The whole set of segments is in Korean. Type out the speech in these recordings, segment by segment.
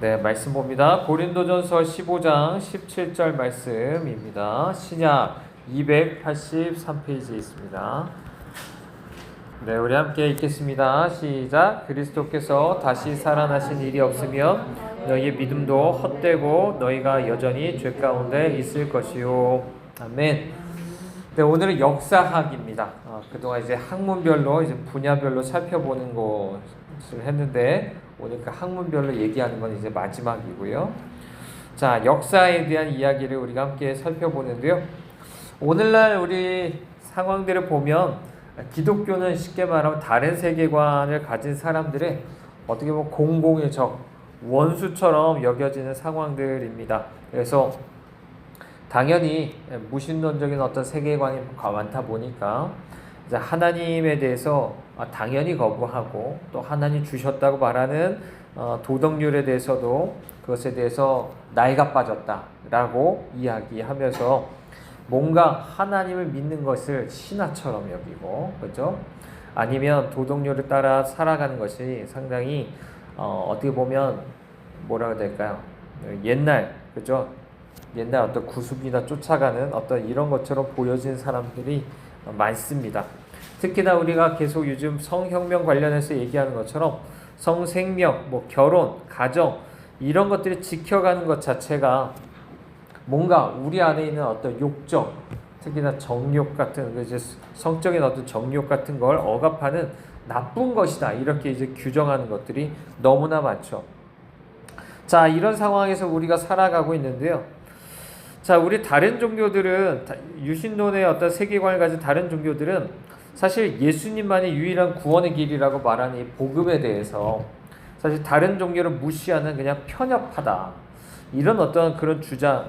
네, 말씀 봅니다. 고린도전서 15장 17절 말씀입니다. 신약 283페이지에 있습니다. 네, 우리 함께 읽겠습니다. 시작. 그리스도께서 다시 살아나신 일이 없으면 너희의 믿음도 헛되고 너희가 여전히 죄 가운데 있을 것이요. 아멘. 네, 오늘은 역사학입니다. 그동안 이제 학문별로 이제 분야별로 살펴보는 것을 했는데 오늘 그 학문별로 얘기하는 건 이제 마지막이고요. 자, 역사에 대한 이야기를 우리가 함께 살펴보는데요. 오늘날 우리 상황들을 보면 기독교는 쉽게 말하면 다른 세계관을 가진 사람들의 어떻게 보면 공공의 적, 원수처럼 여겨지는 상황들입니다. 그래서 당연히 무신론적인 어떤 세계관이 많다 보니까 이제 하나님에 대해서 당연히 거부하고 또 하나님 주셨다고 말하는 도덕률에 대해서도 그것에 대해서 나이가 빠졌다라고 이야기하면서 뭔가 하나님을 믿는 것을 신화처럼 여기고, 그죠? 아니면 도덕률을 따라 살아가는 것이 상당히 어떻게 보면 뭐라고 해야 될까요? 옛날, 그죠? 옛날 어떤 구습이나 쫓아가는 어떤 이런 것처럼 보여지는 사람들이 많습니다. 특히나 우리가 계속 요즘 성혁명 관련해서 얘기하는 것처럼 성생명, 뭐 결혼, 가정 이런 것들을 지켜가는 것 자체가 뭔가 우리 안에 있는 어떤 욕정, 특히나 정욕 같은 이제 성적인 어떤 정욕 같은 걸 억압하는 나쁜 것이다 이렇게 이제 규정하는 것들이 너무나 많죠. 자, 이런 상황에서 우리가 살아가고 있는데요. 자, 우리 다른 종교들은 유신론의 어떤 세계관을 가진 다른 종교들은 사실 예수님만이 유일한 구원의 길이라고 말하는 이 복음에 대해서 사실 다른 종교를 무시하는 그냥 편협하다 이런 어떤 그런 주장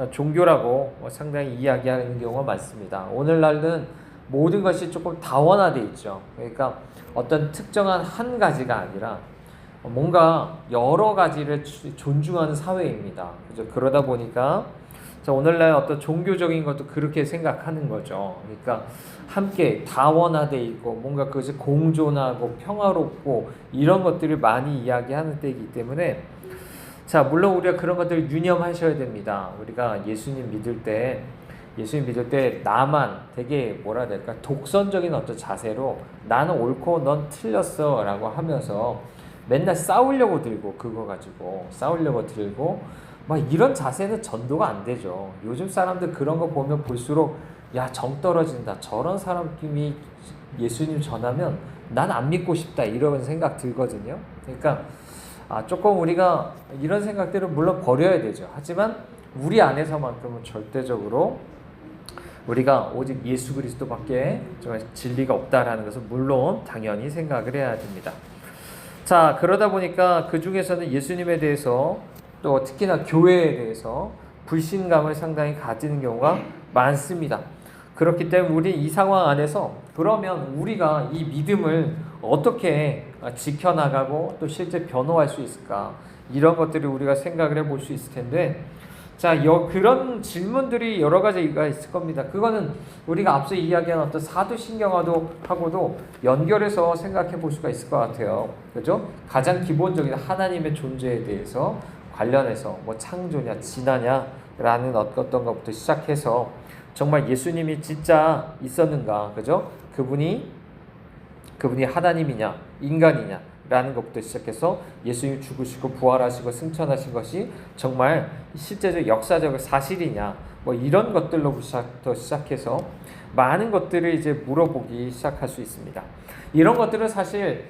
종교라고 상당히 이야기하는 경우가 많습니다. 오늘날은 모든 것이 조금 다원화되어 있죠. 그러니까 어떤 특정한 한 가지가 아니라 뭔가 여러 가지를 존중하는 사회입니다. 그죠? 그러다 보니까 오늘날 어떤 종교적인 것도 그렇게 생각하는 거죠. 그러니까 함께 다원화되어 있고 뭔가 그것이 공존하고 평화롭고 이런 것들을 많이 이야기하는 때이기 때문에 자, 물론 우리가 그런 것들을 유념하셔야 됩니다. 우리가 예수님 믿을 때 나만 되게 뭐라 해야 될까? 독선적인 어떤 자세로 나는 옳고 넌 틀렸어 라고 하면서 맨날 싸우려고 들고 그거 가지고 싸우려고 들고 막 이런 자세는 전도가 안 되죠. 요즘 사람들 그런 거 보면 볼수록 야, 정 떨어진다. 저런 사람이 예수님 전하면 난 안 믿고 싶다. 이런 생각 들거든요. 그러니까 조금 우리가 이런 생각들을 물론 버려야 되죠. 하지만 우리 안에서만큼은 절대적으로 우리가 오직 예수 그리스도밖에 정말 진리가 없다라는 것은 물론 당연히 생각을 해야 됩니다. 자, 그러다 보니까 그 중에서는 예수님에 대해서 또 특히나 교회에 대해서 불신감을 상당히 가지는 경우가 많습니다. 그렇기 때문에 우리 이 상황 안에서 그러면 우리가 이 믿음을 어떻게 지켜나가고 또 실제 변호할 수 있을까? 이런 것들을 우리가 생각을 해볼 수 있을 텐데 자, 그런 질문들이 여러 가지가 있을 겁니다. 그거는 우리가 앞서 이야기한 어떤 사도신경하고도 연결해서 생각해 볼 수가 있을 것 같아요. 그죠? 가장 기본적인 하나님의 존재에 대해서 관련해서 뭐 창조냐, 진화냐라는 어떤 것부터 시작해서 정말 예수님이 진짜 있었는가, 그죠? 그분이 하나님이냐, 인간이냐 라는 것부터 시작해서 예수님이 죽으시고 부활하시고 승천하신 것이 정말 실제적 역사적 사실이냐 뭐 이런 것들로부터 시작해서 많은 것들을 이제 물어보기 시작할 수 있습니다. 이런 것들은 사실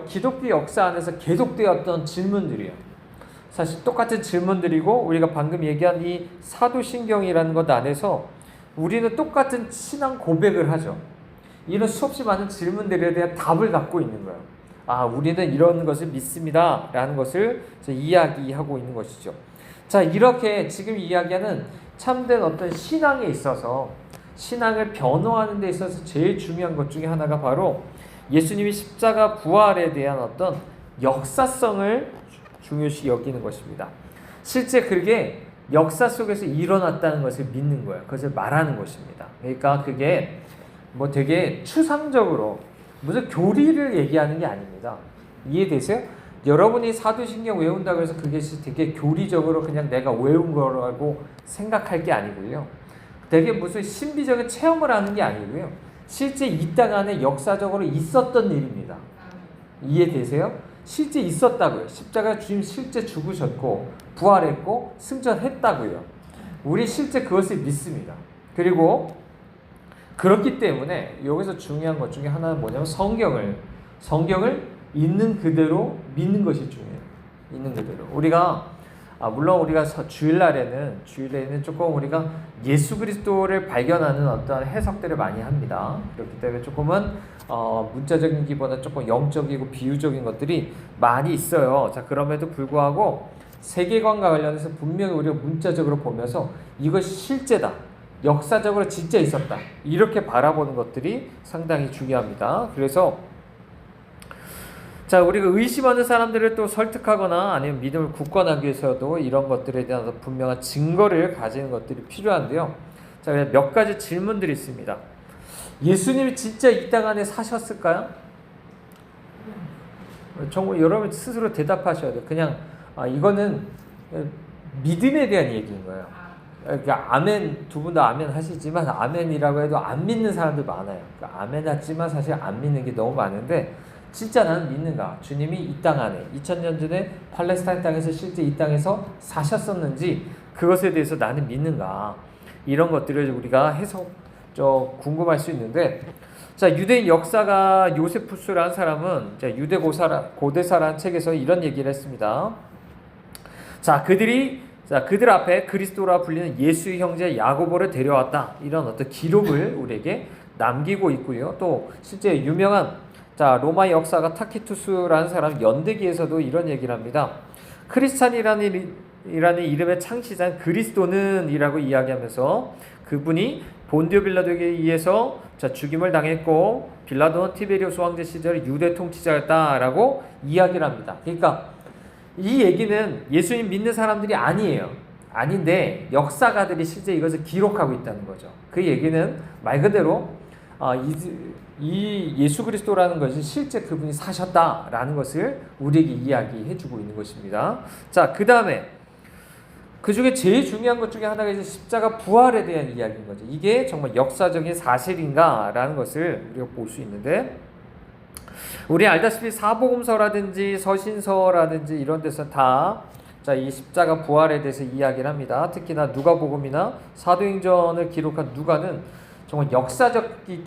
기독교 역사 안에서 계속되었던 질문들이에요. 사실 똑같은 질문들이고 우리가 방금 얘기한 이 사도신경이라는 것 안에서 우리는 똑같은 신앙 고백을 하죠. 이런 수없이 많은 질문들에 대한 답을 갖고 있는 거예요. 우리는 이런 것을 믿습니다 라는 것을 이야기하고 있는 것이죠. 자, 이렇게 지금 이야기하는 참된 어떤 신앙에 있어서 신앙을 변호하는 데 있어서 제일 중요한 것 중에 하나가 바로 예수님이 십자가 부활에 대한 어떤 역사성을 중요시 여기는 것입니다. 실제 그게 역사 속에서 일어났다는 것을 믿는 거예요. 그것을 말하는 것입니다. 그러니까 그게 뭐 되게 추상적으로 무슨 교리를 얘기하는 게 아닙니다. 이해되세요? 여러분이 사도신경 외운다고 해서 그게 되게 교리적으로 그냥 내가 외운 거라고 생각할 게 아니고요. 되게 무슨 신비적인 체험을 하는 게 아니고요. 실제 이 땅 안에 역사적으로 있었던 일입니다. 이해되세요? 실제 있었다고요. 십자가 주님 실제 죽으셨고 부활했고 승천했다고요. 우리 실제 그것을 믿습니다. 그리고 그렇기 때문에 여기서 중요한 것 중에 하나는 뭐냐면 성경을 있는 그대로 믿는 것이 중요해요. 있는 그대로. 물론 우리가 주일날에는 조금 우리가 예수 그리스도를 발견하는 어떤 해석들을 많이 합니다. 그렇기 때문에 조금은 문자적인 기보다 조금 영적이고 비유적인 것들이 많이 있어요. 자, 그럼에도 불구하고 세계관과 관련해서 분명히 우리가 문자적으로 보면서 이것이 실제다. 역사적으로 진짜 있었다. 이렇게 바라보는 것들이 상당히 중요합니다. 그래서 자, 우리가 의심하는 사람들을 또 설득하거나 아니면 믿음을 굳건하기 위해서도 이런 것들에 대한 분명한 증거를 가지는 것들이 필요한데요. 자, 몇 가지 질문들이 있습니다. 예수님이 진짜 이 땅 안에 사셨을까요? 정말 여러분 스스로 대답하셔야 돼요. 그냥 이거는 믿음에 대한 얘기인 거예요. 그러니까 아멘, 두 분 다 아멘 하시지만 아멘이라고 해도 안 믿는 사람들 많아요. 그러니까 아멘 하지만 사실 안 믿는 게 너무 많은데 진짜 나는 믿는가? 주님이 이 땅 안에 2000년 전에 팔레스타인 땅에서 실제 이 땅에서 사셨었는지 그것에 대해서 나는 믿는가? 이런 것들을 우리가 궁금할 수 있는데, 자, 유대인 역사가 요세푸스라는 사람은 유대 고대사라는 책에서 이런 얘기를 했습니다. 자, 그들 앞에 그리스도라 불리는 예수의 형제 야고보를 데려왔다. 이런 어떤 기록을 우리에게 남기고 있고요. 또 실제 유명한 로마 역사가 타키투스라는 사람 연대기에서도 이런 얘기를 합니다. 크리스찬이라는 이름의 창시자는 그리스도는 이라고 이야기하면서 그분이 본디오 빌라도에게 의해서 죽임을 당했고 빌라도는 티베리우스 왕제 시절에 유대 통치자였다라고 이야기를 합니다. 그러니까 이 얘기는 예수님 믿는 사람들이 아닌데 역사가들이 실제 이것을 기록하고 있다는 거죠. 그 얘기는 말 그대로 이 예수 그리스도라는 것이 실제 그분이 사셨다라는 것을 우리에게 이야기해주고 있는 것입니다. 자, 그 다음에 그 중에 제일 중요한 것 중에 하나가 이제 십자가 부활에 대한 이야기인 거죠. 이게 정말 역사적인 사실인가라는 것을 우리가 볼 수 있는데, 우리 알다시피 사복음서라든지 서신서라든지 이런 데서 다 이 십자가 부활에 대해서 이야기를 합니다. 특히나 누가복음이나 사도행전을 기록한 누가는 정말 역사적인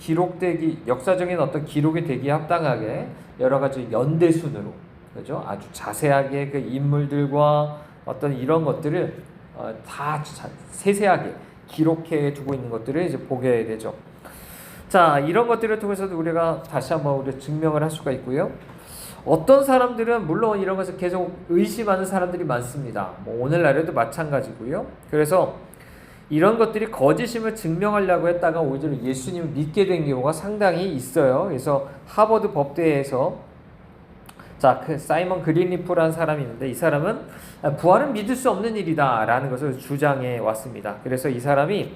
어떤 기록이 되기에 합당하게 여러 가지 연대순으로, 그죠? 아주 자세하게 그 인물들과 어떤 이런 것들을 다 세세하게 기록해 두고 있는 것들을 이제 보게 되죠. 자, 이런 것들을 통해서도 우리가 다시 한번 우리가 증명을 할 수가 있고요. 어떤 사람들은 물론 이런 것을 계속 의심하는 사람들이 많습니다. 오늘날에도 마찬가지고요. 그래서 이런 것들이 거짓임을 증명하려고 했다가 오히려 예수님을 믿게 된 경우가 상당히 있어요. 그래서 하버드 법대에서 그 사이먼 그린리프라는 사람이 있는데, 이 사람은 부활은 믿을 수 없는 일이다 라는 것을 주장해 왔습니다. 그래서 이 사람이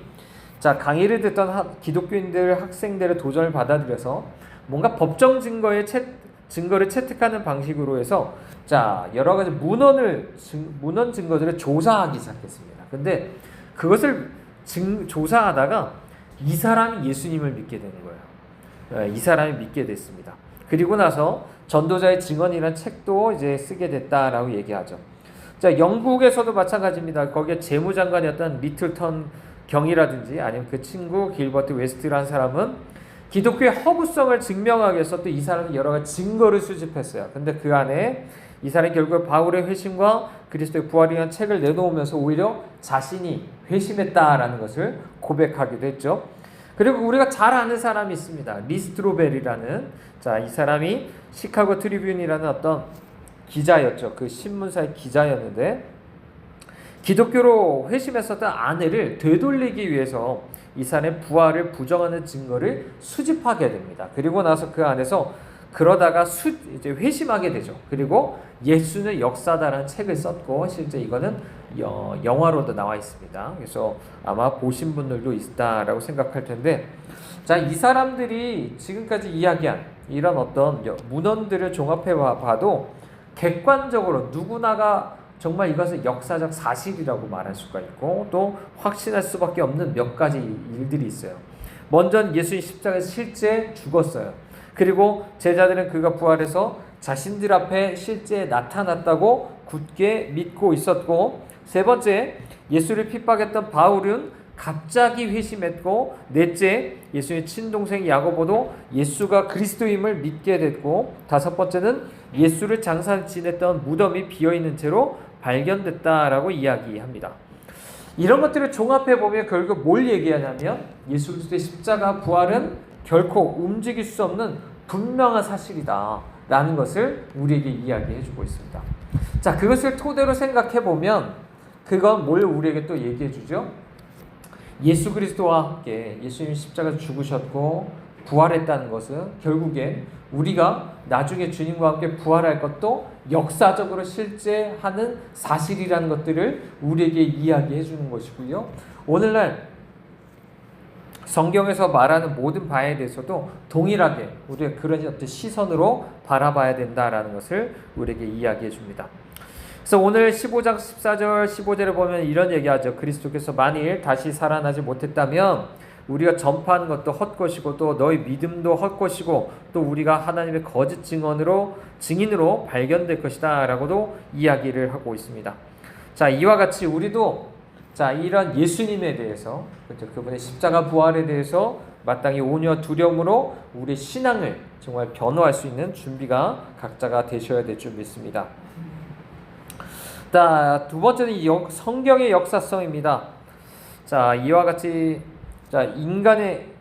강의를 듣던 기독교인들 학생들의 도전을 받아들여서 뭔가 법정 증거를 채택하는 방식으로 해서 여러 가지 문헌 증거들을 조사하기 시작했습니다. 근데 그것을 조사하다가 이 사람이 예수님을 믿게 되는 거예요. 이 사람이 믿게 됐습니다. 그리고 나서 전도자의 증언이라는 책도 이제 쓰게 됐다라고 얘기하죠. 영국에서도 마찬가지입니다. 거기에 재무장관이었던 리틀턴 경이라든지 아니면 그 친구 길버트 웨스트라는 사람은 기독교의 허구성을 증명하기 위해서 또 이 사람이 여러 가지 증거를 수집했어요. 근데 그 안에 이 사람이 결국 바울의 회심과 그리스도의 부활이라는 책을 내놓으면서 오히려 자신이 회심했다라는 것을 고백하기도 했죠. 그리고 우리가 잘 아는 사람이 있습니다. 리스트로벨이라는, 이 사람이 시카고 트리뷴이라는 어떤 기자였죠. 그 신문사의 기자였는데, 기독교로 회심했었던 아내를 되돌리기 위해서 이 사람의 부활을 부정하는 증거를 수집하게 됩니다. 그리고 나서 그 안에서 그러다가 이제 회심하게 되죠. 그리고 예수는 역사다라는 책을 썼고, 실제 이거는 영화로도 나와 있습니다. 그래서 아마 보신 분들도 있다라고 생각할 텐데, 이 사람들이 지금까지 이야기한 이런 어떤 문헌들을 종합해 봐도 객관적으로 누구나가 정말 이것은 역사적 사실이라고 말할 수가 있고 또 확신할 수밖에 없는 몇 가지 일들이 있어요. 먼저 예수님 십자가에서 실제 죽었어요. 그리고 제자들은 그가 부활해서 자신들 앞에 실제 나타났다고 굳게 믿고 있었고, 세 번째, 예수를 핍박했던 바울은 갑자기 회심했고, 넷째, 예수의 친동생 야고보도 예수가 그리스도임을 믿게 됐고, 다섯 번째는 예수를 장사 지냈던 무덤이 비어있는 채로 발견됐다라고 이야기합니다. 이런 것들을 종합해 보면 결국 뭘 얘기하냐면 예수 그리스도의 십자가 부활은 결코 움직일 수 없는 분명한 사실이다 라는 것을 우리에게 이야기해 주고 있습니다. 자, 그것을 토대로 생각해 보면 그건 뭘 우리에게 또 얘기해 주죠? 예수 그리스도와 함께 예수님이 십자가에서 죽으셨고 부활했다는 것은 결국에 우리가 나중에 주님과 함께 부활할 것도 역사적으로 실제하는 사실이라는 것들을 우리에게 이야기해 주는 것이고요. 오늘날 성경에서 말하는 모든 바에 대해서도 동일하게 우리가 그런 어떤 시선으로 바라봐야 된다라는 것을 우리에게 이야기해 줍니다. 그래서 오늘 15장 14절 15절에 보면 이런 얘기하죠. 그리스도께서 만일 다시 살아나지 못했다면 우리가 전파하는 것도 헛것이고 또 너희 믿음도 헛것이고 또 우리가 하나님의 거짓 증인으로 발견될 것이다 라고도 이야기를 하고 있습니다. 자, 이와 같이 우리도 자, 이런 예수님에 대해서, 그렇죠? 그분의 십자가 부활에 대해서 마땅히 온유와 두려움으로 우리의 신앙을 정말 변호할 수 있는 준비가 각자가 되셔야 될 줄 믿습니다. 자, 두 번째는 성경의 역사성입니다. 자, 이와 같이 자,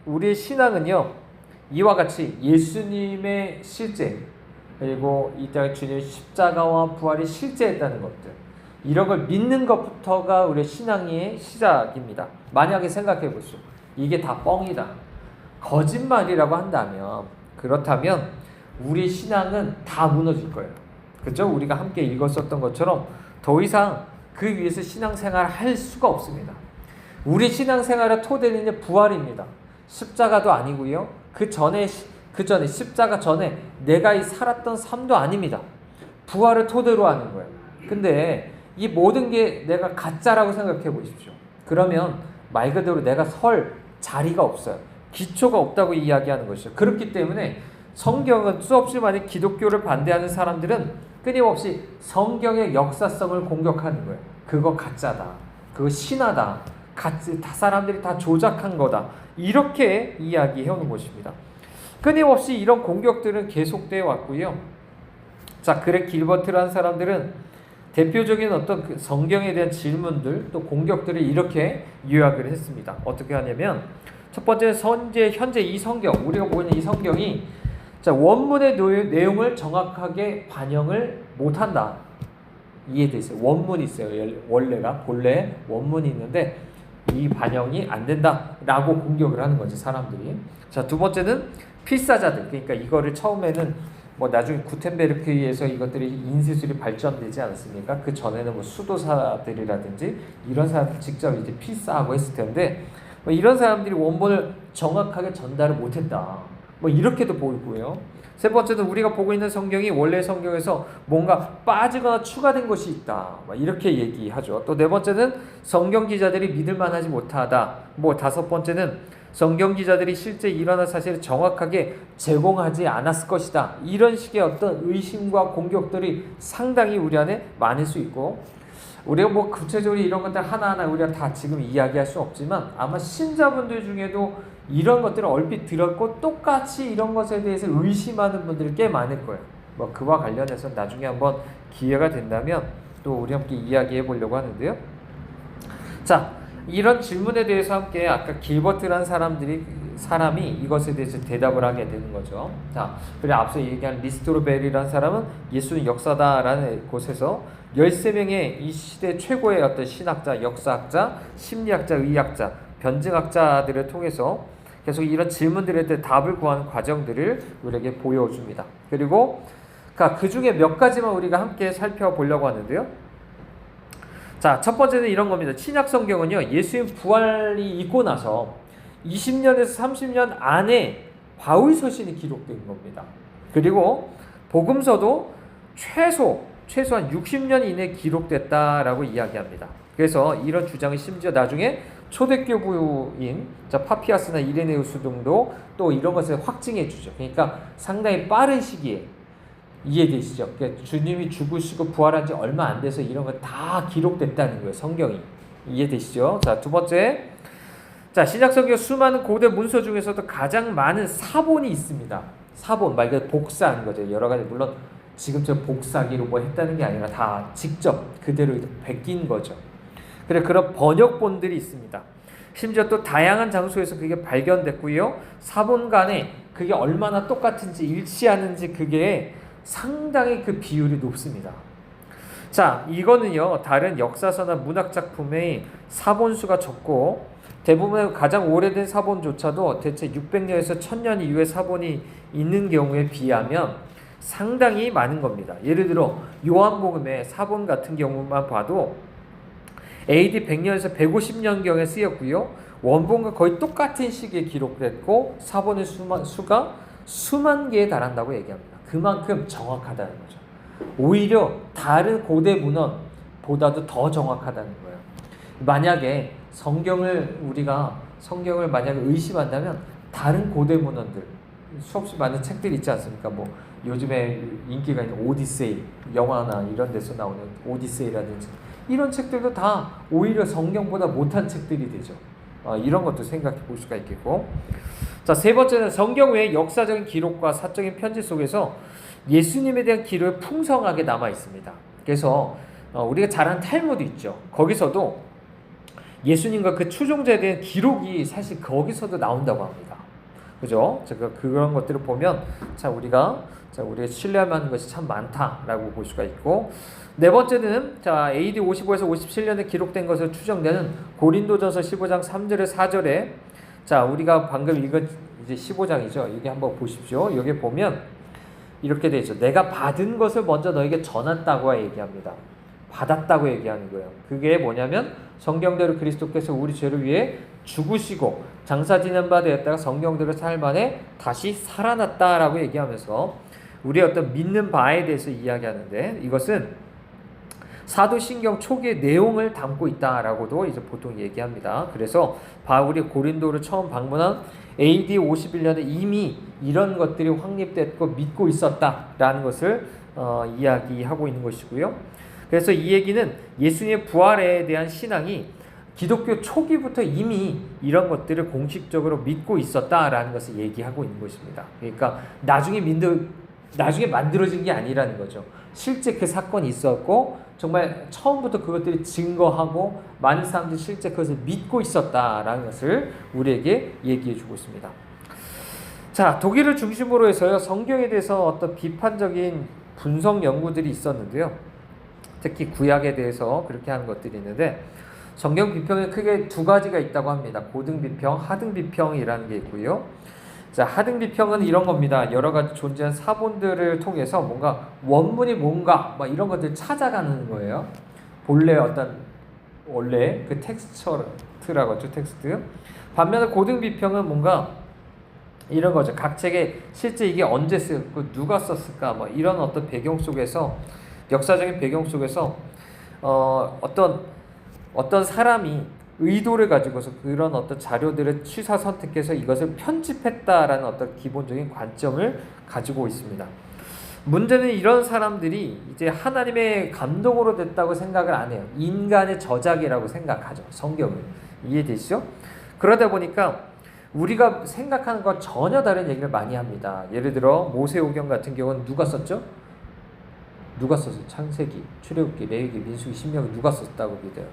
우리의 신앙은요, 이와 같이 예수님의 실제, 그리고 이 땅에 주님의 십자가와 부활이 실제했다는 것들, 이런 걸 믿는 것부터가 우리의 신앙의 시작입니다. 만약에 생각해 보시오. 이게 다 뻥이다, 거짓말이라고 한다면, 그렇다면 우리 신앙은 다 무너질 거예요. 그렇죠? 우리가 함께 읽었었던 것처럼 더 이상 그 위에서 신앙생활을 할 수가 없습니다. 우리 신앙생활의 토대는 이제 부활입니다. 십자가도 아니고요. 그 전에 십자가 전에 내가 살았던 삶도 아닙니다. 부활을 토대로 하는 거예요. 근데 이 모든 게 내가 가짜라고 생각해 보십시오. 그러면 말 그대로 내가 설 자리가 없어요. 기초가 없다고 이야기하는 것이죠. 그렇기 때문에 성경은 수없이 많은 기독교를 반대하는 사람들은 끊임없이 성경의 역사성을 공격하는 거예요. 그거 가짜다, 그거 신화다, 사람들이 다 조작한 거다, 이렇게 이야기해오는 것입니다. 끊임없이 이런 공격들은 계속되어 왔고요. 자, 그렉 길버트라는 사람들은 대표적인 어떤 그 성경에 대한 질문들 또 공격들을 이렇게 요약을 했습니다. 어떻게 하냐면 첫 번째는 현재 이 성경, 우리가 보이는 이 성경이 자, 원문의 내용을 정확하게 반영을 못한다. 이해돼 있어요. 원문이 있어요. 본래 원문이 있는데 이 반영이 안 된다라고 공격을 하는 거죠, 사람들이. 자, 두 번째는 필사자들. 그러니까 이거를 처음에는 나중에 구텐베르크에서 이것들이 인쇄술이 발전되지 않았습니까? 그 전에는 수도사들이라든지 이런 사람들 직접 이제 필사하고 했을 텐데 이런 사람들이 원본을 정확하게 전달을 못했다. 이렇게도 보이고요. 세 번째는 우리가 보고 있는 성경이 원래 성경에서 뭔가 빠지거나 추가된 것이 있다, 이렇게 얘기하죠. 또 네 번째는 성경 기자들이 믿을만하지 못하다. 다섯 번째는 성경 기자들이 실제 일어난 사실을 정확하게 제공하지 않았을 것이다. 이런 식의 어떤 의심과 공격들이 상당히 우리 안에 많을 수 있고, 우리가 구체적으로 이런 것들 하나하나 우리가 다 지금 이야기할 수 없지만 아마 신자분들 중에도 이런 것들을 얼핏 들었고 똑같이 이런 것에 대해서 의심하는 분들이 꽤 많을 거예요. 그와 관련해서 나중에 한번 기회가 된다면 또 우리 함께 이야기해 보려고 하는데요. 자, 이런 질문에 대해서 함께 아까 길버트라는 사람이 이것에 대해서 대답을 하게 되는 거죠. 자, 그리고 앞서 얘기한 리스토르벨이라는 사람은 예수는 역사다라는 곳에서 13명의 이 시대 최고의 어떤 신학자, 역사학자, 심리학자, 의학자, 변증학자들을 통해서 계속 이런 질문들에 대해 답을 구하는 과정들을 우리에게 보여줍니다. 그리고 그 중에 몇 가지만 우리가 함께 살펴보려고 하는데요. 자, 첫 번째는 이런 겁니다. 신약 성경은요, 예수님 부활이 있고 나서 20년에서 30년 안에 바울 서신이 기록된 겁니다. 그리고 복음서도 최소한 60년 이내에 기록됐다라고 이야기합니다. 그래서 이런 주장은 심지어 나중에 초대교부인 파피아스나 이레네우스 등도 또 이런 것을 확증해 주죠. 그러니까 상당히 빠른 시기에 이해되시죠? 그러니까 주님이 죽으시고 부활한 지 얼마 안 돼서 이런 거 다 기록됐다는 거예요. 성경이. 이해되시죠? 자, 두 번째. 자, 신약성경 수많은 고대 문서 중에서도 가장 많은 사본이 있습니다. 사본, 말 그대로 복사한 거죠. 여러 가지, 물론 지금처럼 복사기로 뭐 했다는 게 아니라 다 직접 그대로 베낀 거죠. 그래, 그런 번역본들이 있습니다. 심지어 또 다양한 장소에서 그게 발견됐고요. 사본 간에 그게 얼마나 똑같은지 일치하는지 그게 상당히 그 비율이 높습니다. 자, 이거는요, 다른 역사서나 문학 작품의 사본수가 적고 대부분의 가장 오래된 사본조차도 대체 600년에서 1000년 이후의 사본이 있는 경우에 비하면 상당히 많은 겁니다. 예를 들어 요한복음의 사본 같은 경우만 봐도 AD 100년에서 150년경에 쓰였고요. 원본과 거의 똑같은 시기에 기록됐고 사본의 수가 수만 개에 달한다고 얘기합니다. 그만큼 정확하다는 거죠. 오히려 다른 고대 문헌보다도 더 정확하다는 거예요. 만약에 우리가 성경을 만약에 의심한다면 다른 고대 문헌들, 수없이 많은 책들이 있지 않습니까? 뭐 요즘에 인기가 있는 오디세이, 영화나 이런 데서 나오는 오디세이라든지 이런 책들도 다 오히려 성경보다 못한 책들이 되죠. 이런 것도 생각해 볼 수가 있겠고. 자, 세 번째는 성경 외의 역사적인 기록과 사적인 편지 속에서 예수님에 대한 기록이 풍성하게 남아 있습니다. 그래서 우리가 잘 아는 탈무드 있죠. 거기서도 예수님과 그 추종자에 대한 기록이 사실 거기서도 나온다고 합니다. 그죠? 제가 그런 것들을 보면 우리가 신뢰할 만한 것이 참 많다라고 볼 수가 있고. 네 번째는 AD 55에서 57년에 기록된 것으로 추정되는 고린도전서 15장 3절에 4절에 우리가 방금 읽은 이제 15장이죠. 이게 한번 보십시오. 여기 보면 이렇게 되어 있죠. 내가 받은 것을 먼저 너에게 전했다고 얘기합니다. 받았다고 얘기하는 거예요. 그게 뭐냐면 성경대로 그리스도께서 우리 죄를 위해 죽으시고 장사 지낸 바 되었다가 성경대로 삶 안에 다시 살아났다라고 얘기하면서 우리의 어떤 믿는 바에 대해서 이야기하는데, 이것은 사도신경 초기의 내용을 담고 있다라고도 이제 보통 얘기합니다. 그래서 바울이 고린도를 처음 방문한 AD 51년에 이미 이런 것들이 확립됐고 믿고 있었다라는 것을 이야기하고 있는 것이고요. 그래서 이 얘기는 예수님의 부활에 대한 신앙이 기독교 초기부터 이미 이런 것들을 공식적으로 믿고 있었다라는 것을 얘기하고 있는 것입니다. 그러니까 나중에 만들어진 게 아니라는 거죠. 실제 그 사건이 있었고 정말 처음부터 그것들이 증거하고 많은 사람들이 실제 그것을 믿고 있었다라는 것을 우리에게 얘기해 주고 있습니다. 자, 독일을 중심으로 해서요, 성경에 대해서 어떤 비판적인 분석 연구들이 있었는데요. 특히 구약에 대해서 그렇게 하는 것들이 있는데, 성경 비평에 크게 두 가지가 있다고 합니다. 고등 비평, 하등 비평이라는 게 있고요. 자, 하등 비평은 이런 겁니다. 여러 가지 존재한 사본들을 통해서 뭔가 원문이 뭔가 이런 것들 찾아가는 거예요. 원래 그 텍스트라고 하죠, 텍스트. 반면에 고등 비평은 뭔가 이런 거죠. 각 책에 실제 이게 언제 쓰였고 누가 썼을까, 이런 어떤 배경 속에서, 역사적인 배경 속에서 어떤 사람이 의도를 가지고서 그런 어떤 자료들을 취사 선택해서 이것을 편집했다라는 어떤 기본적인 관점을 가지고 있습니다. 문제는 이런 사람들이 이제 하나님의 감동으로 됐다고 생각을 안 해요. 인간의 저작이라고 생각하죠, 성경을. 이해되시죠? 그러다 보니까 우리가 생각하는 것 전혀 다른 얘기를 많이 합니다. 예를 들어 모세오경 같은 경우는 누가 썼죠? 누가 썼어요? 창세기, 출애굽기, 레위기, 민수기, 신명기 누가 썼다고 믿어요?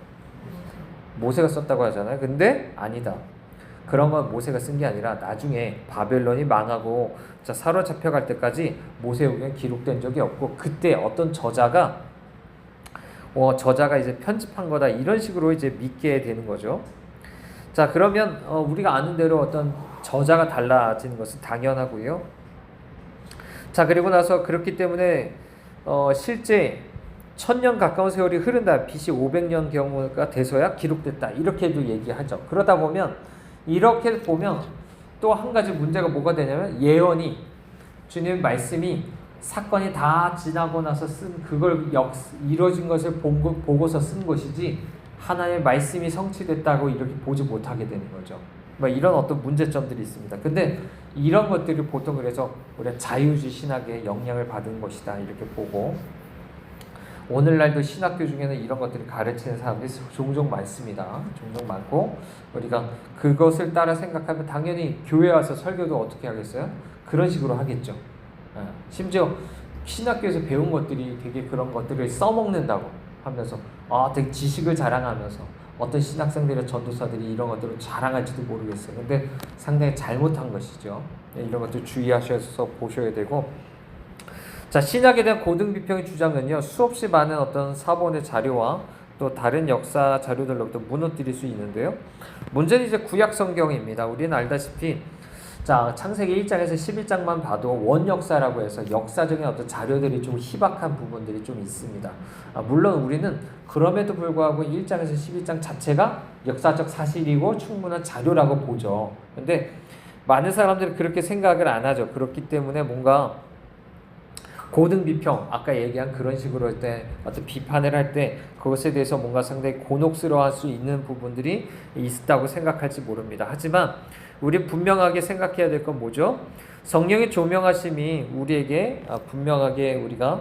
모세가 썼다고 하잖아요. 근데 아니다. 그런 건 모세가 쓴 게 아니라 나중에 바벨론이 망하고 사로잡혀갈 때까지 모세오경이 기록된 적이 없고, 그때 어떤 저자가 이제 편집한 거다, 이런 식으로 이제 믿게 되는 거죠. 자, 그러면 우리가 아는 대로 어떤 저자가 달라지는 것은 당연하고요. 자, 그리고 나서 그렇기 때문에 실제 1000년 가까운 세월이 흐른다, BC 500년 경우가 돼서야 기록됐다, 이렇게도 얘기하죠. 그러다 보면 또 한 가지 문제가 뭐가 되냐면, 예언이, 주님의 말씀이 사건이 다 지나고 나서 쓴 그걸 이루어진 것을 보고서 쓴 것이지 하나님의 말씀이 성취됐다고 이렇게 보지 못하게 되는 거죠. 뭐 이런 어떤 문제점들이 있습니다. 근데 이런 것들이 보통 그래서 우리가 자유주의 신학의 영향을 받은 것이다 이렇게 보고, 오늘날도 신학교 중에는 이런 것들을 가르치는 사람들이 종종 많습니다. 종종 많고, 우리가 그것을 따라 생각하면 당연히 교회 와서 설교도 어떻게 하겠어요? 그런 식으로 하겠죠. 심지어 신학교에서 배운 것들이 되게 그런 것들을 써먹는다고 하면서 되게 지식을 자랑하면서 어떤 신학생들의 전도사들이 이런 것들을 자랑할지도 모르겠어요. 근데 상당히 잘못한 것이죠. 이런 것들 주의하셔서 보셔야 되고, 자, 신학에 대한 고등비평의 주장은요, 수없이 많은 어떤 사본의 자료와 또 다른 역사 자료들로부터 무너뜨릴 수 있는데요. 문제는 이제 구약 성경입니다. 우리는 알다시피 자, 창세기 1장에서 11장만 봐도 원역사라고 해서 역사적인 어떤 자료들이 좀 희박한 부분들이 좀 있습니다. 물론 우리는 그럼에도 불구하고 1장에서 11장 자체가 역사적 사실이고 충분한 자료라고 보죠. 근데 많은 사람들은 그렇게 생각을 안 하죠. 그렇기 때문에 뭔가 고등비평, 아까 얘기한 그런 식으로 할 때 어떤 비판을 할 때 그것에 대해서 뭔가 상당히 곤혹스러워할 수 있는 부분들이 있다고 생각할지 모릅니다. 하지만 우리 분명하게 생각해야 될 건 뭐죠? 성령의 조명하심이 우리에게 분명하게 우리가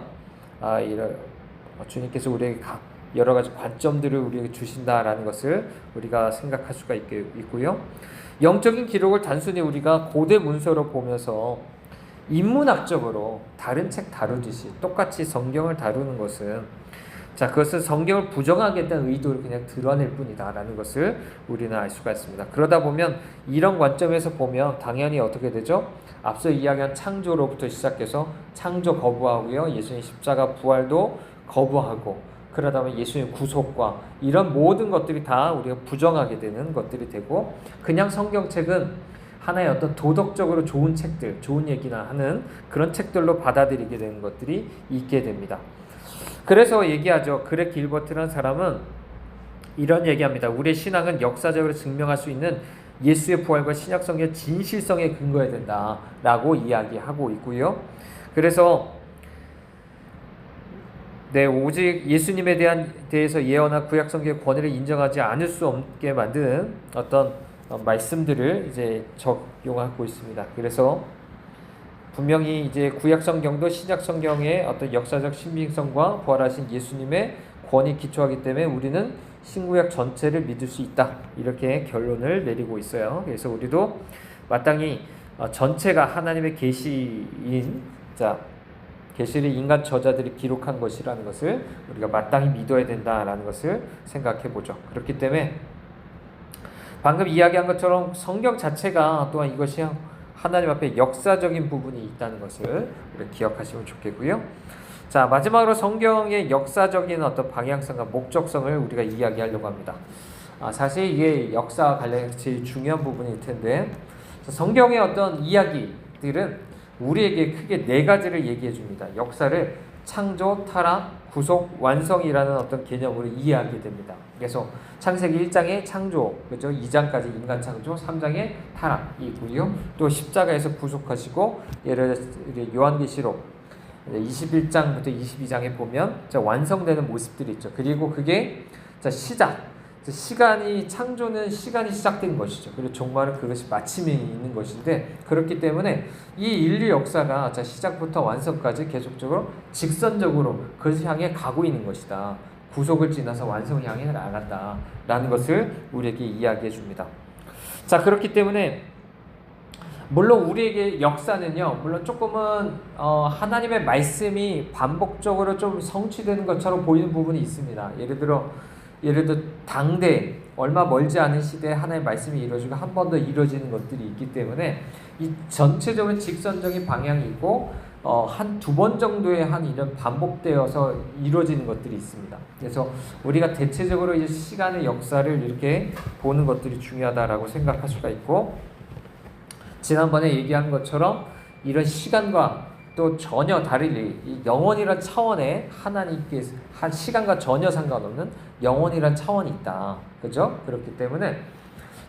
주님께서 우리에게 여러 가지 관점들을 우리에게 주신다라는 것을 우리가 생각할 수가 있고요. 영적인 기록을 단순히 우리가 고대 문서로 보면서 인문학적으로 다른 책 다루듯이 똑같이 성경을 다루는 것은, 자, 그것은 성경을 부정하겠다는 의도를 그냥 드러낼 뿐이다라는 것을 우리는 알 수가 있습니다. 그러다 보면 이런 관점에서 보면 당연히 어떻게 되죠? 앞서 이야기한 창조로부터 시작해서 창조 거부하고요, 예수님 십자가 부활도 거부하고, 그러다 보면 예수님 구속과 이런 모든 것들이 다 우리가 부정하게 되는 것들이 되고, 그냥 성경책은 하나의 어떤 도덕적으로 좋은 책들, 좋은 얘기나 하는 그런 책들로 받아들이게 되는 것들이 있게 됩니다. 그래서 얘기하죠. 그렉 길버트라는 사람은 이런 얘기합니다. 우리의 신앙은 역사적으로 증명할 수 있는 예수의 부활과 신약성의 진실성에 근거해야 된다라고 이야기하고 있고요. 그래서 오직 예수님에 대해서 예언한 구약성경의 권위를 인정하지 않을 수 없게 만드는 어떤 말씀들을 이제 적용하고 있습니다. 그래서 분명히 이제 구약성경도 신약성경의 어떤 역사적 신빙성과 부활하신 예수님의 권위 기초하기 때문에 우리는 신구약 전체를 믿을 수 있다, 이렇게 결론을 내리고 있어요. 그래서 우리도 마땅히 전체가 하나님의 계시인, 계시를 인간 저자들이 기록한 것이라는 것을 우리가 마땅히 믿어야 된다라는 것을 생각해 보죠. 그렇기 때문에 방금 이야기한 것처럼 성경 자체가 또한 이것이 하나님 앞에 역사적인 부분이 있다는 것을 우리가 기억하시면 좋겠고요. 자, 마지막으로 성경의 역사적인 어떤 방향성과 목적성을 우리가 이야기하려고 합니다. 사실 이게 역사와 관련해서 제일 중요한 부분일 텐데, 성경의 어떤 이야기들은 우리에게 크게 네 가지를 얘기해 줍니다. 역사를 창조, 타락, 구속, 완성이라는 어떤 개념으로 이해하게 됩니다. 그래서 창세기 1장의 창조, 그죠? 2장까지 인간 창조, 3장의 타락이 있고요. 또 십자가에서 구속하시고, 예를 들어 요한계시록 21장부터 22장에 보면 완성되는 모습들이 있죠. 그리고 그게 창조는 시간이 시작된 것이죠. 그리고 종말은 그것이 마침이 있는 것인데, 그렇기 때문에 이 인류 역사가 시작부터 완성까지 계속적으로 직선적으로 그것을 향해 가고 있는 것이다. 구속을 지나서 완성을 향해 나간다라는 것을 우리에게 이야기해 줍니다. 자, 그렇기 때문에 물론 우리에게 역사는요, 물론 조금은 하나님의 말씀이 반복적으로 좀 성취되는 것처럼 보이는 부분이 있습니다. 예를 들어 당대 얼마 멀지 않은 시대에 하나님의 말씀이 이루어지고 한 번 더 이루어지는 것들이 있기 때문에 이 전체적인 직선적인 방향이 있고 한 두 번 정도의 이런 반복되어서 이루어지는 것들이 있습니다. 그래서 우리가 대체적으로 이제 시간의 역사를 이렇게 보는 것들이 중요하다라고 생각할 수가 있고, 지난번에 얘기한 것처럼 이런 시간과 또 전혀 다르게 이 영원이란 차원에 하나님께서 한 시간과 전혀 상관없는 영원이란 차원이 있다. 그죠? 그렇기 때문에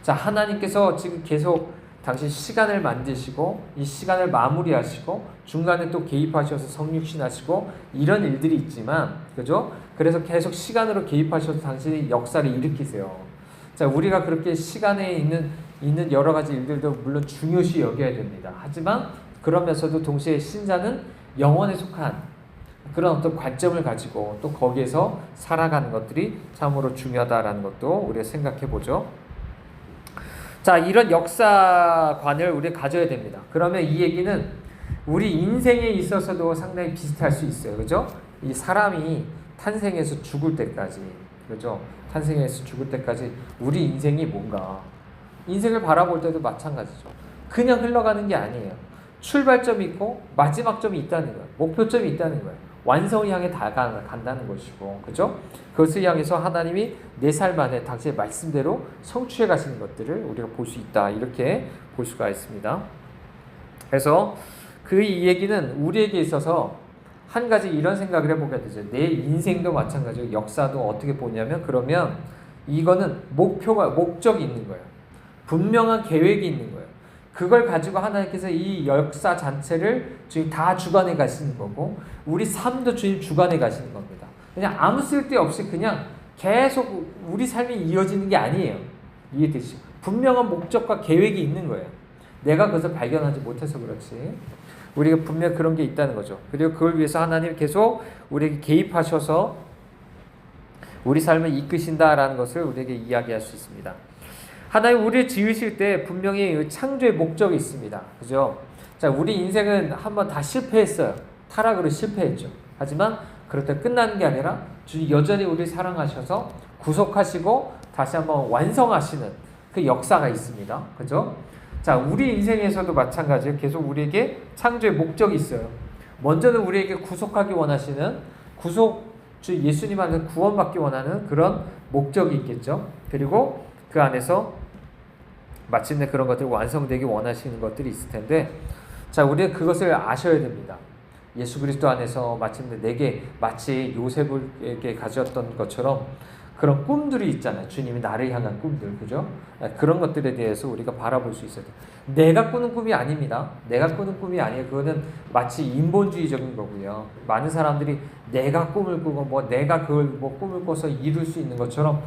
하나님께서 지금 계속 당신 시간을 만드시고 이 시간을 마무리하시고 중간에 또 개입하셔서 성육신하시고 이런 일들이 있지만, 그죠? 그래서 계속 시간으로 개입하셔서 당신이 역사를 일으키세요. 자, 우리가 그렇게 시간에 있는 여러 가지 일들도 물론 중요시 여겨야 됩니다. 하지만 그러면서도 동시에 신자는 영혼에 속한 그런 어떤 관점을 가지고 또 거기에서 살아가는 것들이 참으로 중요하다라는 것도 우리가 생각해 보죠. 자, 이런 역사관을 우리가 가져야 됩니다. 그러면 이 얘기는 우리 인생에 있어서도 상당히 비슷할 수 있어요. 그죠? 이 사람이 탄생해서 죽을 때까지, 그죠? 탄생해서 죽을 때까지 우리 인생이 뭔가, 인생을 바라볼 때도 마찬가지죠. 그냥 흘러가는 게 아니에요. 출발점이 있고 마지막점이 있다는 거예요. 목표점이 있다는 거예요. 완성을 향해 간다는 것이고, 그죠? 그것을 향해서 하나님이 내 삶 안에 당신의 말씀대로 성취해 가시는 것들을 우리가 볼 수 있다. 이렇게 볼 수가 있습니다. 그래서 이 얘기는 우리에게 있어서 한 가지 이런 생각을 해보게 되죠. 내 인생도 마찬가지고 역사도 어떻게 보냐면, 그러면 이거는 목적이 있는 거예요. 분명한 계획이 있는 거예요. 그걸 가지고 하나님께서 이 역사 자체를 주님 다 주관해 가시는 거고, 우리 삶도 주님 주관해 가시는 겁니다. 그냥 아무 쓸데없이 그냥 계속 우리 삶이 이어지는 게 아니에요. 이해되시죠? 분명한 목적과 계획이 있는 거예요. 내가 그것을 발견하지 못해서 그렇지, 우리가 분명 그런 게 있다는 거죠. 그리고 그걸 위해서 하나님 계속 우리에게 개입하셔서 우리 삶을 이끄신다라는 것을 우리에게 이야기할 수 있습니다. 하나님 우리를 지으실 때 분명히 창조의 목적이 있습니다. 그죠? 자, 우리 인생은 한번 다 실패했어요. 타락으로 실패했죠. 하지만 그렇다 끝나는 게 아니라 주님 여전히 우리를 사랑하셔서 구속하시고 다시 한번 완성하시는 그 역사가 있습니다. 그죠? 자, 우리 인생에서도 마찬가지예요. 계속 우리에게 창조의 목적이 있어요. 먼저는 우리에게 구속하기 원하시는, 주 예수님 안에서 구원받기 원하는 그런 목적이 있겠죠. 그리고 그 안에서 마침내 그런 것들이 완성되기 원하시는 것들이 있을 텐데, 자, 우리는 그것을 아셔야 됩니다. 예수 그리스도 안에서 마침내 내게 마치 요셉에게 가졌던 것처럼 그런 꿈들이 있잖아요. 주님이 나를 향한 꿈들, 그죠? 그런 것들에 대해서 우리가 바라볼 수 있어야 돼요. 내가 꾸는 꿈이 아닙니다. 내가 꾸는 꿈이 아니에요. 그거는 마치 인본주의적인 거고요. 많은 사람들이 내가 꿈을 꾸고 내가 그걸 꿈을 꿔서 이룰 수 있는 것처럼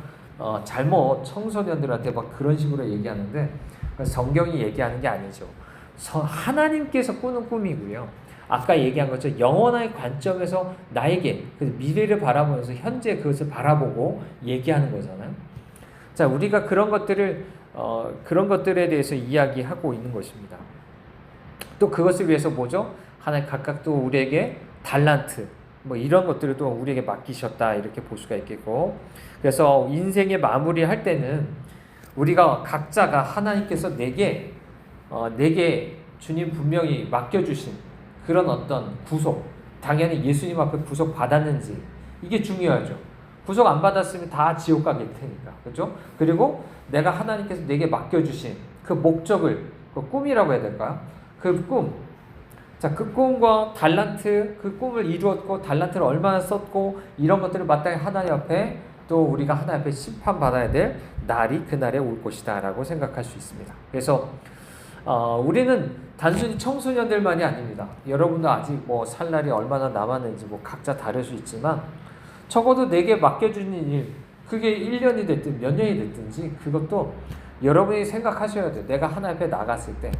잘못 청소년들한테 막 그런 식으로 얘기하는데, 성경이 얘기하는 게 아니죠. 하나님께서 꾸는 꿈이고요. 아까 얘기한 것처럼 영원한 관점에서 나에게 미래를 바라보면서 현재 그것을 바라보고 얘기하는 거잖아요. 자, 우리가 그런 것들에 대해서 이야기하고 있는 것입니다. 또 그것을 위해서 뭐죠? 하나님 각각 또 우리에게 달란트, 이런 것들을 또 우리에게 맡기셨다, 이렇게 볼 수가 있겠고, 그래서 인생의 마무리할 때는 우리가 각자가 하나님께서 내게 주님 분명히 맡겨주신 그런 어떤 구속, 당연히 예수님 앞에 구속 받았는지 이게 중요하죠. 구속 안 받았으면 다 지옥 가게 테니까, 그렇죠? 그리고 내가 하나님께서 내게 맡겨주신 그 목적을, 그 꿈이라고 해야 될까요? 그 꿈, 자, 그 꿈과 달란트, 그 꿈을 이루었고 달란트를 얼마나 썼고 이런 것들을 마땅히 하나님 앞에, 또 우리가 하나님 앞에 심판받아야 될 날이 그날에 올 것이다 라고 생각할 수 있습니다. 그래서 우리는 단순히 청소년들만이 아닙니다. 여러분도 아직 살 날이 얼마나 남았는지 각자 다를 수 있지만, 적어도 내게 맡겨주는 일, 그게 1년이 됐든 몇 년이 됐든지 그것도 여러분이 생각하셔야 돼요. 내가 하나님 앞에 나갔을 때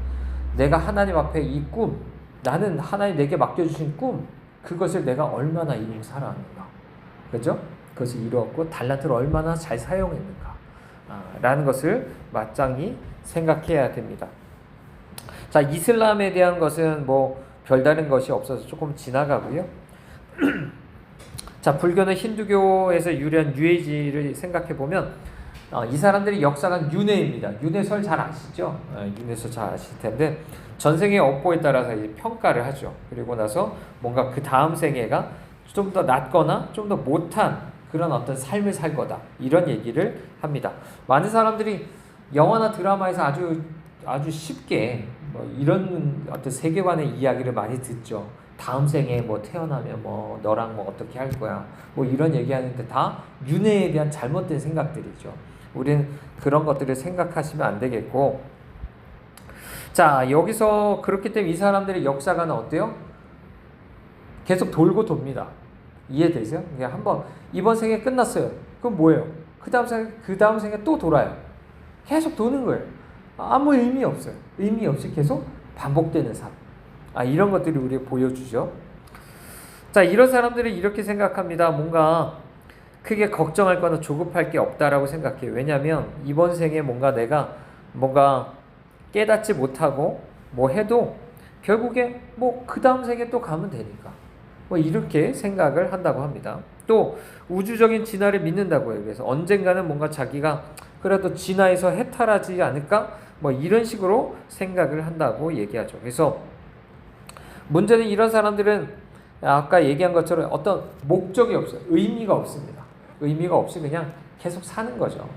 내가 하나님 앞에 이 꿈, 나는 하나님 내게 맡겨주신 꿈, 그것을 내가 얼마나 이루고 살아왔는가, 그죠? 그것을 이루었고 달란트를 얼마나 잘 사용했는가 라는 것을 마땅히 생각해야 됩니다. 자, 이슬람에 대한 것은 별다른 것이 없어서 조금 지나가고요. 자, 불교는 힌두교에서 유래한 유해지를 생각해 보면 이 사람들이 역사가 윤회입니다. 윤회설 잘 아시죠? 윤회설 잘 아실 텐데, 전생의 업보에 따라서 이제 평가를 하죠. 그리고 나서 뭔가 그 다음 생애가 좀 더 낫거나 좀 더 못한 그런 어떤 삶을 살 거다, 이런 얘기를 합니다. 많은 사람들이 영화나 드라마에서 아주 쉽게 이런 어떤 세계관의 이야기를 많이 듣죠. 다음 생에 태어나면 너랑 어떻게 할 거야, 이런 얘기하는데 다 윤회에 대한 잘못된 생각들이죠. 우리는 그런 것들을 생각하시면 안 되겠고, 자, 여기서 그렇기 때문에 이 사람들의 역사관은 어때요? 계속 돌고 돕니다. 이해되세요? 그냥 한번 이번 생에 끝났어요. 그럼 뭐예요? 그 다음 생에 또 돌아요. 계속 도는 거예요. 아무 의미 없어요. 의미 없이 계속 반복되는 삶. 이런 것들이 우리에게 보여주죠. 자, 이런 사람들은 이렇게 생각합니다. 뭔가 크게 걱정할 거나 조급할 게 없다라고 생각해요. 왜냐하면 이번 생에 내가 깨닫지 못하고 뭐 해도 결국에 뭐 그 다음 생에 또 가면 되니까 뭐 이렇게 생각을 한다고 합니다. 또 우주적인 진화를 믿는다고 해요. 그래서 언젠가는 뭔가 자기가 그래도 진화해서 해탈하지 않을까? 뭐 이런 식으로 생각을 한다고 얘기하죠. 그래서 문제는 이런 사람들은 아까 얘기한 것처럼 어떤 목적이 없어요. 의미가 없습니다. 의미가 없이 그냥 계속 사는 거죠.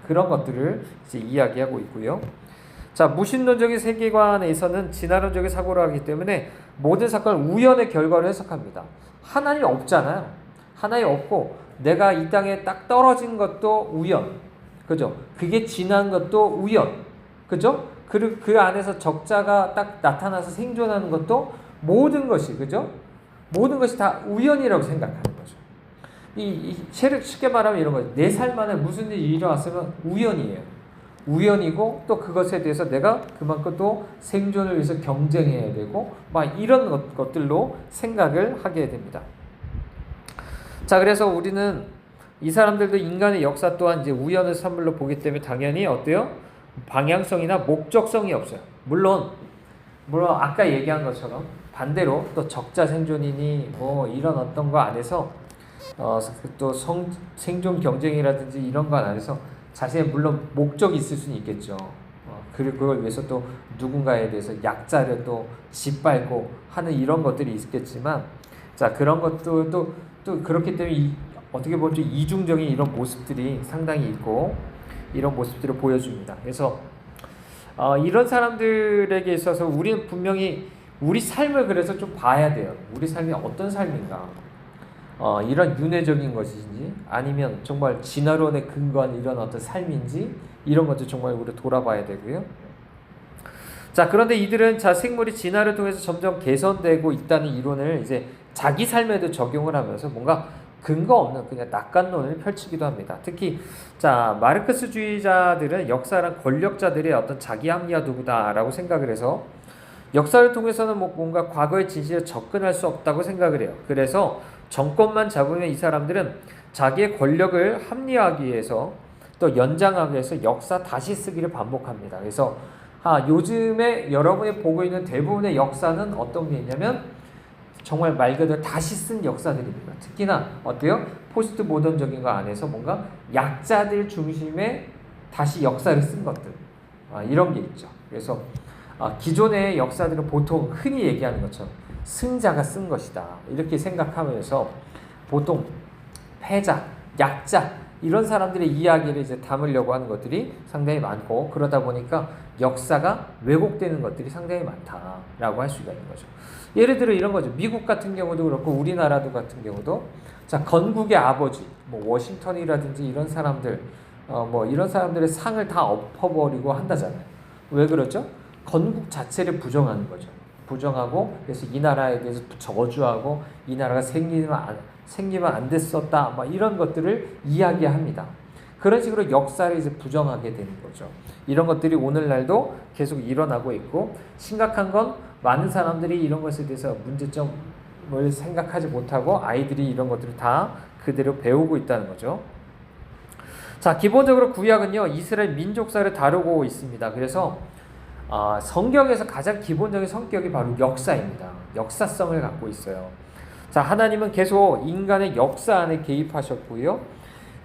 그런 것들을 이제 이야기하고 있고요. 자, 무신론적인 세계관에서는 진화론적인 사고를 하기 때문에 모든 사건을 우연의 결과로 해석합니다. 하나님 없잖아요. 하나님 없고 내가 이 땅에 딱 떨어진 것도 우연. 그죠? 그게 지난 것도 우연. 그죠? 그리고 그 안에서 적자가 딱 나타나서 생존하는 것도 모든 것이, 그죠? 모든 것이 다 우연이라고 생각하는 거죠. 쉽게 말하면 이런 거죠. 내 삶 안에 무슨 일이 일어났으면 우연이에요. 우연이고 또 그것에 대해서 내가 그만큼 또 생존을 위해서 경쟁해야 되고 막 이런 것들로 생각을 하게 됩니다. 자, 그래서 우리는 이 사람들도 인간의 역사 또한 이제 우연의 산물로 보기 때문에 당연히 어때요? 방향성이나 목적성이 없어요. 물론 아까 얘기한 것처럼 반대로 또 적자 생존이니 뭐 이런 어떤 거 안에서 또 생존 경쟁이라든지 이런 거 안에서 자신의 물론 목적이 있을 수는 있겠죠. 그리고 그걸 위해서 또 누군가에 대해서 약자를 또 짓밟고 하는 이런 것들이 있겠지만, 자, 그런 것도 또 그렇기 때문에 어떻게 보면 좀 이중적인 이런 모습들이 상당히 있고 이런 모습들을 보여줍니다. 그래서 이런 사람들에게 있어서 우리는 분명히 우리 삶을 그래서 좀 봐야 돼요. 우리 삶이 어떤 삶인가? 이런 윤회적인 것인지 아니면 정말 진화론에 근거한 이런 어떤 삶인지 이런 것도 정말 우리 돌아봐야 되고요. 자, 그런데 이들은 생물이 진화를 통해서 점점 개선되고 있다는 이론을 이제 자기 삶에도 적용을 하면서 뭔가 근거 없는 그냥 낙관론을 펼치기도 합니다. 특히 마르크스주의자들은 역사란 권력자들의 어떤 자기 합리화 도구다라고 생각을 해서 역사를 통해서는 뭔가 과거의 진실에 접근할 수 없다고 생각을 해요. 그래서 정권만 잡으면 이 사람들은 자기의 권력을 합리화하기 위해서 또 연장하기 위해서 역사 다시 쓰기를 반복합니다. 그래서 요즘에 여러분이 보고 있는 대부분의 역사는 어떤 게 있냐면 정말 말 그대로 다시 쓴 역사들입니다. 특히나 어때요? 포스트 모던적인 거 안에서 뭔가 약자들 중심의 다시 역사를 쓴 것들 이런 게 있죠. 그래서 기존의 역사들은 보통 흔히 얘기하는 것처럼 승자가 쓴 것이다 이렇게 생각하면서 보통 패자, 약자 이런 사람들의 이야기를 이제 담으려고 하는 것들이 상당히 많고 그러다 보니까 역사가 왜곡되는 것들이 상당히 많다라고 할 수가 있는 거죠. 예를 들어 이런 거죠. 미국 같은 경우도 그렇고 우리나라도 같은 경우도 건국의 아버지 뭐 워싱턴이라든지 이런 사람들 뭐 이런 사람들의 상을 다 엎어버리고 한다잖아요. 왜 그러죠? 건국 자체를 부정하는 거죠. 부정하고 그래서 이 나라에 대해서 저주하고 이 나라가 생기면 안 됐었다 막 이런 것들을 이야기합니다. 그런 식으로 역사를 이제 부정하게 되는 거죠. 이런 것들이 오늘날도 계속 일어나고 있고 심각한 건 많은 사람들이 이런 것에 대해서 문제점을 생각하지 못하고 아이들이 이런 것들을 다 그대로 배우고 있다는 거죠. 자, 기본적으로 구약은요 이스라엘 민족사를 다루고 있습니다. 그래서 성경에서 가장 기본적인 성격이 바로 역사입니다. 역사성을 갖고 있어요. 자, 하나님은 계속 인간의 역사 안에 개입하셨고요.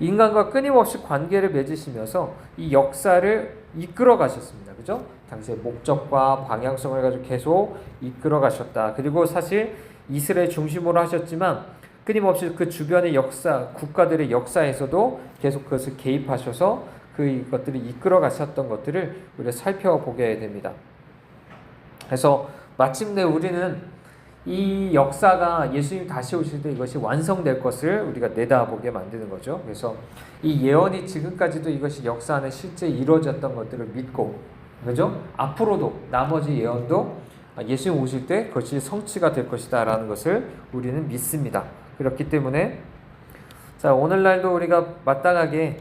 인간과 끊임없이 관계를 맺으시면서 이 역사를 이끌어 가셨습니다. 그죠? 당시의 목적과 방향성을 가지고 계속 이끌어 가셨다. 그리고 사실 이스라엘 중심으로 하셨지만 끊임없이 그 주변의 역사, 국가들의 역사에서도 계속 그것을 개입하셔서 그것들을 이끌어 가셨던 것들을 우리가 살펴보게 됩니다. 그래서 마침내 우리는 이 역사가 예수님 다시 오실 때 이것이 완성될 것을 우리가 내다보게 만드는 거죠. 그래서 이 예언이 지금까지도 이것이 역사 안에 실제 이루어졌던 것들을 믿고 그죠? 앞으로도 나머지 예언도 예수님 오실 때 그것이 성취가 될 것이다 라는 것을 우리는 믿습니다. 그렇기 때문에 자, 오늘날도 우리가 마땅하게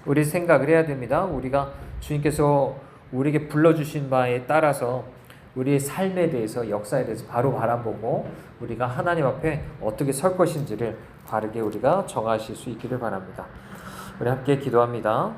우리 생각을 해야 됩니다. 우리가 주님께서 우리에게 불러주신 바에 따라서 우리의 삶에 대해서, 역사에 대해서 바로 바라보고 우리가 하나님 앞에 어떻게 설 것인지를 바르게 우리가 정하실 수 있기를 바랍니다. 우리 함께 기도합니다.